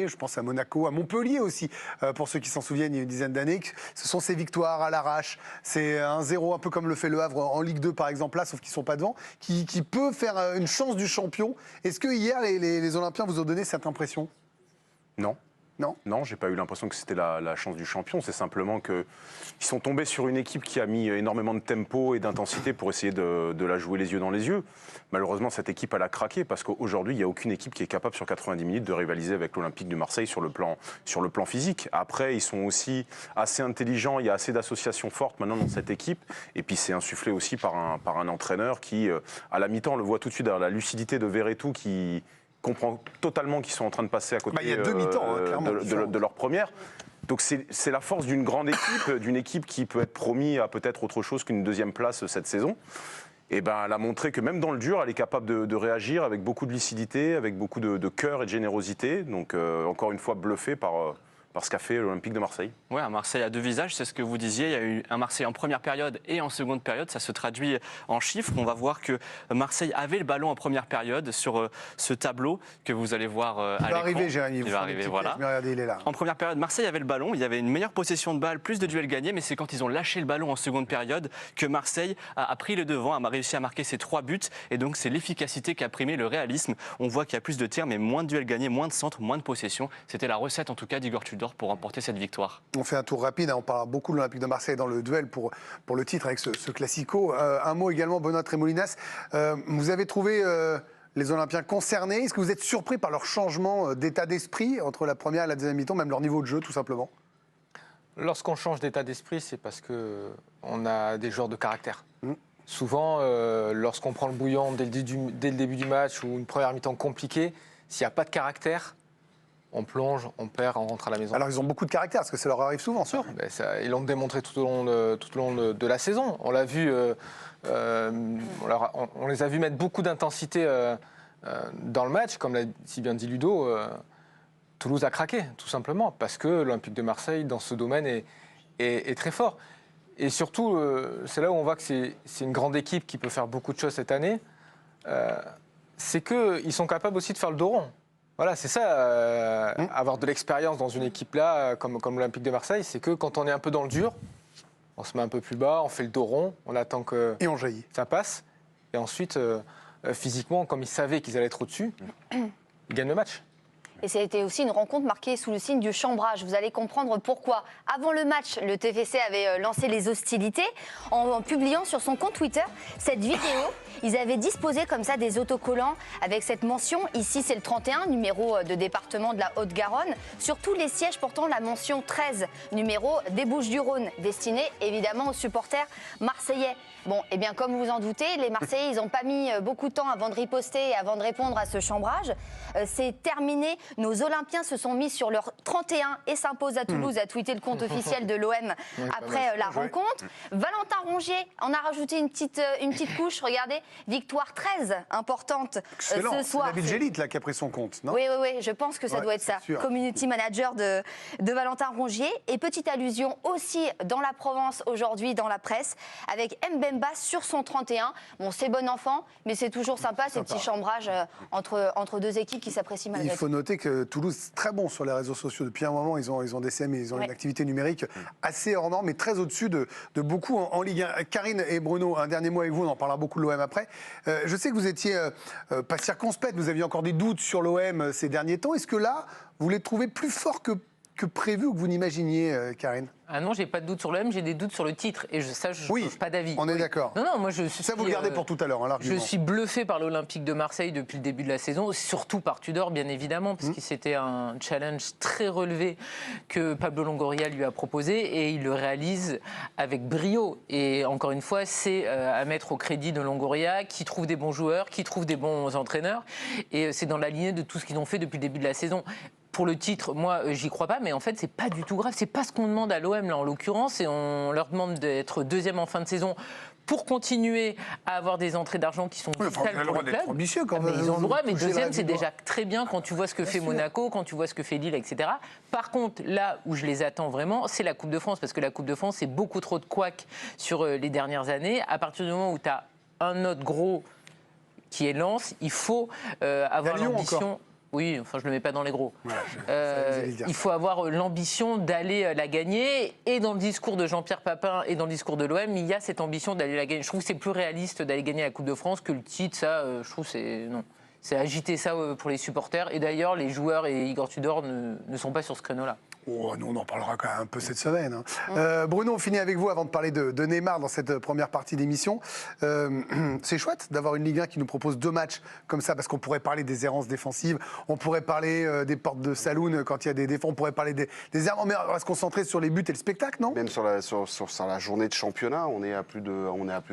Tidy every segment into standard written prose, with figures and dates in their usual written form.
Je pense à Monaco, à Montpellier aussi, pour ceux qui s'en souviennent, il y a une dizaine d'années. Ce sont ces victoires à l'arrache. C'est 1-0, un peu comme le fait le Havre en Ligue 2, par exemple, là, sauf qu'ils ne sont pas devant, qui peut faire une chance du champion. Est-ce que hier, les Olympiens vous ont donné cette impression ? Non. Non, j'ai pas eu l'impression que c'était la chance du champion. C'est simplement qu'ils sont tombés sur une équipe qui a mis énormément de tempo et d'intensité pour essayer de la jouer les yeux dans les yeux. Malheureusement, cette équipe, elle a craqué parce qu'aujourd'hui, il n'y a aucune équipe qui est capable sur 90 minutes de rivaliser avec l'Olympique de Marseille sur le plan physique. Après, ils sont aussi assez intelligents. Il y a assez d'associations fortes maintenant dans cette équipe. Et puis, c'est insufflé aussi par un entraîneur qui, à la mi-temps, on le voit tout de suite, la lucidité de Verretou qui comprend totalement qu'ils sont en train de passer à côté il y a deux mi-temps, clairement, de leur première. Donc c'est la force d'une grande équipe, d'une équipe qui peut être promise à peut-être autre chose qu'une deuxième place cette saison. Et ben, elle a montré que même dans le dur, elle est capable de réagir avec beaucoup de lucidité, avec beaucoup de cœur et de générosité. Donc encore une fois, bluffé par ce qu'a fait l'Olympique de Marseille. Oui, un Marseille à deux visages, c'est ce que vous disiez. Il y a eu un Marseille en première période et en seconde période. Ça se traduit en chiffres. On va voir que Marseille avait le ballon en première période sur ce tableau que vous allez voir à l'écran. Il va arriver, Jérémy. Il va arriver, voilà. Regardez, il est là. En première période, Marseille avait le ballon. Il y avait une meilleure possession de balle, plus de duels gagnés. Mais c'est quand ils ont lâché le ballon en seconde période que Marseille a pris le devant, a réussi à marquer ses 3 buts. Et donc, c'est l'efficacité qui a primé le réalisme. On voit qu'il y a plus de tirs, mais moins de duels gagnés, moins de centres, moins de possession. C'était la recette, en tout cas, d'Igor Tudor pour remporter cette victoire. On fait un tour rapide, on parle beaucoup de l'Olympique de Marseille dans le duel pour le titre avec ce classico. Un mot également, Benoît Tremolinas. Vous avez trouvé les Olympiens concernés. Est-ce que vous êtes surpris par leur changement d'état d'esprit entre la première et la deuxième mi-temps, même leur niveau de jeu tout simplement ? Lorsqu'on change d'état d'esprit, c'est parce qu'on a des joueurs de caractère. Souvent, lorsqu'on prend le bouillon dès le début du match ou une première mi-temps compliquée, s'il n'y a pas de caractère, on plonge, on perd, on rentre à la maison. Alors ils ont beaucoup de caractère, parce que ça leur arrive souvent, sûr. Ils l'ont démontré tout au long de la saison. On l'a vu, on les a vus mettre beaucoup d'intensité dans le match, comme l'a si bien dit Ludo. Toulouse a craqué, tout simplement, parce que l'Olympique de Marseille, dans ce domaine, est très fort. Et surtout, c'est là où on voit que c'est une grande équipe qui peut faire beaucoup de choses cette année. C'est qu'ils sont capables aussi de faire le dos rond. Voilà, c'est ça, avoir de l'expérience dans une équipe-là, comme l'Olympique de Marseille, c'est que quand on est un peu dans le dur, on se met un peu plus bas, on fait le dos rond, on attend que et on jaillit. Ça passe. Et ensuite, physiquement, comme ils savaient qu'ils allaient être au-dessus, ils gagnent le match. Et ça a été aussi une rencontre marquée sous le signe du chambrage. Vous allez comprendre pourquoi. Avant le match, le TFC avait lancé les hostilités en publiant sur son compte Twitter cette vidéo. Ils avaient disposé comme ça des autocollants avec cette mention. Ici, c'est le 31, numéro de département de la Haute-Garonne. Sur tous les sièges portant la mention 13, numéro des Bouches-du-Rhône, destiné évidemment aux supporters marseillais. Bon, eh bien, comme vous en doutez, les Marseillais, ils n'ont pas mis beaucoup de temps avant de riposter et avant de répondre à ce chambrage. C'est terminé. Nos Olympiens se sont mis sur leur 31 et s'imposent à Toulouse, a tweeté le compte officiel de l'OM après la rencontre. Valentin Rongier en a rajouté une petite couche. Regardez, victoire 13, importante ce soir. C'est David Gélit là qui a pris son compte, non ? Oui, je pense que ça doit être ça. Sûr. Community manager de Valentin Rongier. Et petite allusion aussi dans la Provence aujourd'hui, dans la presse, avec Mbemba sur son 31. Bon, c'est bon enfant, mais c'est toujours sympa ces petits chambrages entre deux équipes qui s'apprécient malgré tout. Il faut noter que Toulouse est très bon sur les réseaux sociaux. Depuis un moment, ils ont des CM, ils ont une activité numérique assez hors norme, mais très au-dessus de beaucoup en Ligue 1. Karine et Bruno, un dernier mot avec vous, on en parlera beaucoup de l'OM après. Je sais que vous étiez pas circonspect, vous aviez encore des doutes sur l'OM ces derniers temps. Est-ce que là, vous les trouvez plus forts que prévu ou que vous n'imaginiez, Karine ? Ah non, j'ai pas de doute sur l'OM, j'ai des doutes sur le titre. Et je change pas d'avis. On est d'accord. Non, moi je suis. Ça, vous le gardez pour tout à l'heure, hein, l'argument. Je suis bluffé par l'Olympique de Marseille depuis le début de la saison, surtout par Tudor, bien évidemment, parce que c'était un challenge très relevé que Pablo Longoria lui a proposé et il le réalise avec brio. Et encore une fois, c'est à mettre au crédit de Longoria, qui trouve des bons joueurs, qui trouve des bons entraîneurs. Et c'est dans la lignée de tout ce qu'ils ont fait depuis le début de la saison. Pour le titre, moi, j'y crois pas, mais en fait, c'est pas du tout grave. C'est pas ce qu'on demande à l'OM, là, en l'occurrence, et on leur demande d'être deuxième en fin de saison pour continuer à avoir des entrées d'argent qui sont vitales pour le club. Ambitieux quand même. Ils ont le droit, mais deuxième, c'est déjà très bien quand tu vois ce que fait Monaco, quand tu vois ce que fait Lille, etc. Par contre, là où je les attends vraiment, c'est la Coupe de France, parce que la Coupe de France, c'est beaucoup trop de couacs sur les dernières années. À partir du moment où tu as un autre gros qui est Lens, il faut avoir l'ambition. Oui, enfin je le mets pas dans les gros. Voilà, vous allez dire Il ça. faut avoir l'ambition d'aller la gagner. Et dans le discours de Jean-Pierre Papin et dans le discours de l'OM, il y a cette ambition d'aller la gagner. Je trouve que c'est plus réaliste d'aller gagner la Coupe de France que le titre. Ça, je trouve c'est non. C'est agiter ça pour les supporters. Et d'ailleurs, les joueurs et Igor Tudor ne sont pas sur ce créneau-là. Oh, nous, on en parlera quand même un peu cette semaine. Hein. Bruno, on finit avec vous avant de parler de Neymar dans cette première partie d'émission. C'est chouette d'avoir une Ligue 1 qui nous propose 2 matchs comme ça, parce qu'on pourrait parler des errances défensives, on pourrait parler des portes de saloon quand il y a des défenses, on pourrait parler des erreurs, mais on va se concentrer sur les buts et le spectacle, non? Même sur la journée de championnat, on est à plus de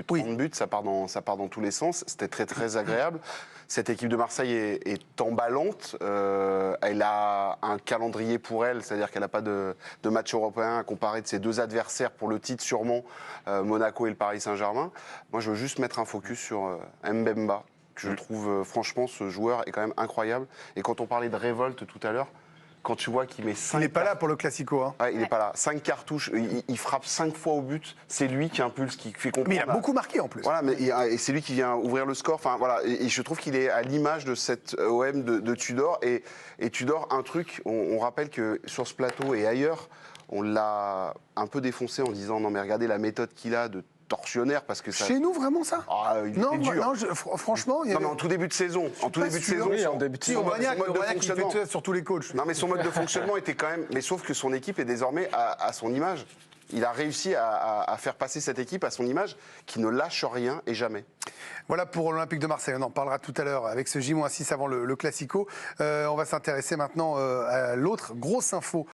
30 buts, ça part dans tous les sens. C'était très très agréable. Cette équipe de Marseille est emballante. Elle a un calendrier pour elle, c'est-à-dire qu'elle n'a pas de match européen à comparer de ses 2 adversaires pour le titre, sûrement Monaco et le Paris Saint-Germain. Moi, je veux juste mettre un focus sur Mbemba, que je trouve, franchement, ce joueur est quand même incroyable. Et quand on parlait de révolte tout à l'heure, quand tu vois qu'il met 5... Il n'est pas là pour le Classico. Hein. Ouais, il n'est pas là. 5 cartouches, il frappe 5 fois au but. C'est lui qui impulse, qui fait comprendre. Mais il a beaucoup marqué en plus. Voilà, mais et c'est lui qui vient ouvrir le score. Enfin, voilà, et je trouve qu'il est à l'image de cette OM de Tudor. Et Tudor, un truc, on rappelle que sur ce plateau et ailleurs, on l'a un peu défoncé en disant non mais regardez la méthode qu'il a de tortionnaire parce que ça... Chez nous, vraiment ça? Il Non, était dur. non, franchement, il y Non, avait... mais en tout début de saison. En tout pas début de sûr. saison, Oui, en son- début de son saison. mode- Aubagnac, son mode de il fait fonctionnement. ça sur tous les coachs. Non, mais son mode de fonctionnement était quand même. Mais sauf que son équipe est désormais à son image. Il a réussi à faire passer cette équipe à son image, qui ne lâche rien et jamais. Voilà pour l'Olympique de Marseille. On en parlera tout à l'heure avec ce J-6 avant le Classico. On va s'intéresser maintenant à l'autre grosse info